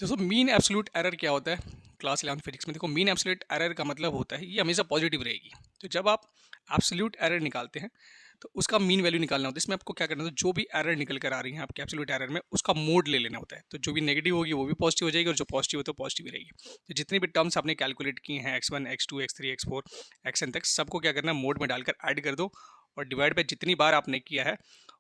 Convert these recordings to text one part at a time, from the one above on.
दोस्तों mean absolute error क्या होता है क्लास 11 फिजिक्स में? देखो, मीन एब्सोल्यूट एरर का मतलब होता है ये हमेशा पॉजिटिव रहेगी। तो जब आप एब्सोल्यूट एरर निकालते हैं तो उसका मीन वैल्यू निकालना होता है। इसमें आपको क्या करना होता है, जो भी एरर निकल कर आ रही है आपके एब्सोल्यूट एरर में, उसका मोड ले लेना होता है। तो जो भी नेगेटिव होगी वो भी पॉजिटिव हो जाएगी, और जो पॉजिटिव हो तो पॉजिटिव ही रहेगी। तो जितनी भी टर्म्स आपने कैलकुलेट की हैं, x1 x2 x3 x4 xn तक, सबको क्या करना है, मोड में डालकर ऐड कर दो, और डिवाइड बाय जितनी बार आपने किया है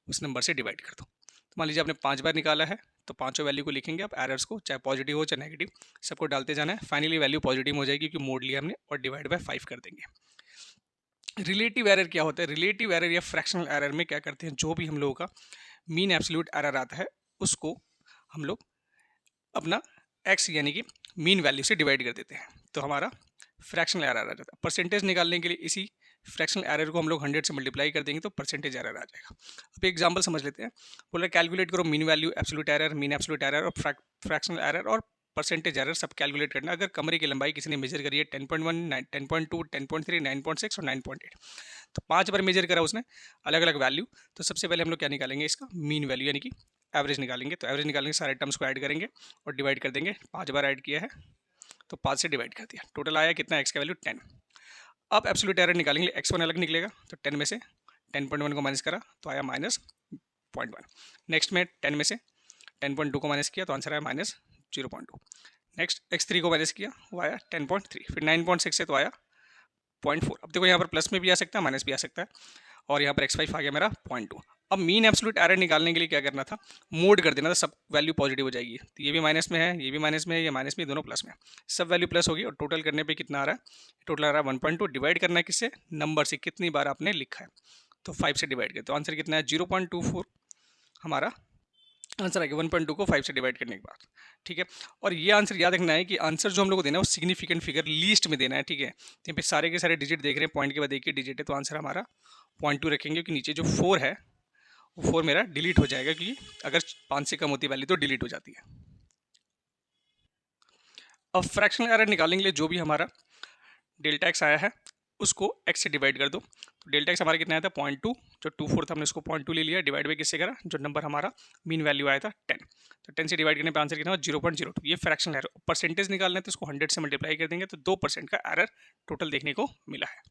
उस नंबर से डिवाइड कर दो। तो मान लीजिए आपने 5 बार निकाला है, तो पांचों वैल्यू को लिखेंगे आप, एरर्स को, चाहे पॉजिटिव हो चाहे नेगेटिव, सबको डालते जाना है। फाइनली वैल्यू पॉजिटिव हो जाएगी क्योंकि मोड लिया हमने, और डिवाइड बाय 5 कर देंगे। रिलेटिव एरर क्या होता है? रिलेटिव एरर या फ्रैक्शनल एरर में क्या करते हैं, जो भी हम लोगों का मीन एब्सोल्यूट एरर आता है उसको हम लोग अपना एक्स यानी कि मीन वैल्यू से डिवाइड कर देते हैं, तो हमारा फ्रैक्शनल एरर आ जाता है। परसेंटेज निकालने के लिए इसी फ्रैक्शनल एरर को हम लोग 100 से मल्टीप्लाई कर देंगे तो परसेंटेज एरर आ जाएगा। अब एग्जांपल समझ लेते हैं। बोला कैलकुलेट करो mean value, absolute error, mean absolute error और फ्रैक्शनल एरर और परसेंटेज एरर सब कैलकुलेट करना। अगर कमरे की लंबाई किसी ने मेजर करी है 10.1, 10.2, 10.3, 9.6 और 9.8, तो 5 बार मेजर करा उसने अलग अलग वैल्यू। तो सबसे पहले हम लोग क्या निकालेंगे, इसका मीन वैल्यू यानी कि एवरेज निकालेंगे। तो एवरेज निकालेंगे, सारे टर्म्स को ऐड करेंगे और डिवाइड कर देंगे। 5 बार ऐड किया है तो 5 से डिवाइड कर दिया, टोटल आया कितना, एक्स का वैल्यू 10। अब एब्सोल्यूट एरर निकालेंगे, x1 अलग निकलेगा, तो 10 में से 10.1 को माइनस करा तो आया -0.1। नेक्स्ट में 10 में से 10.2 को माइनस किया तो आंसर आया -0.2। नेक्स्ट x3 को माइनस किया, वो आया 10.3। फिर 9.6 से तो आया 0.4। अब देखो यहाँ पर प्लस में भी आ सकता है, माइनस भी आ सकता है, और यहाँ पर x5 आ गया मेरा 0.2। अब मीन एब्सोल्यूट एरर निकालने के लिए क्या करना था, मोड कर देना था, सब वैल्यू पॉजिटिव हो जाएगी। तो ये भी माइनस में है, ये भी माइनस में है, ये माइनस में, दोनों प्लस में है, सब वैल्यू प्लस होगी। और टोटल करने पे कितना आ रहा है, टोटल आ रहा है 1.2। डिवाइड करना है किससे, नंबर से, कितनी बार आपने लिखा है, तो 5 से डिवाइड किया तो आंसर कितना है 0.24। हमारा आंसर आ गया 1.2 को 5 से डिवाइड करने के बाद। ठीक है, और ये आंसर याद रखना है कि आंसर जो हम लोग को देना है वो सिग्निफिकेंट फिगर लीस्ट में देना है। ठीक है, यहाँ पे सारे के सारे डिजिट देख रहे हैं, पॉइंट के बाद एक ही डिजिट है, तो आंसर हमारा 0.2 रखेंगे, क्योंकि नीचे जो 4 है वो 4 मेरा डिलीट हो जाएगा, क्योंकि अगर 5 से कम होती वैल्यू तो डिलीट हो जाती है। अब फ्रैक्शनल एरर निकालने के लिए जो भी हमारा डेल्टा एक्स आया है उसको एक्स से डिवाइड कर दो। तो डेल्टा एक्स हमारा कितना आया था 0.2, जो 24 था हमने उसको 0.2 ले लिया, डिवाइड बाई किससे करा, जो नंबर हमारा मीन वैल्यू आया था 10। तो 10 से डिवाइड करने पे आंसर कितना हुआ 0.02। ये फ्रैक्शनल एरर। परसेंटेज निकालना है तो उसको 100 से मल्टीप्लाई कर देंगे तो 2% का एरर टोटल देखने को मिला है।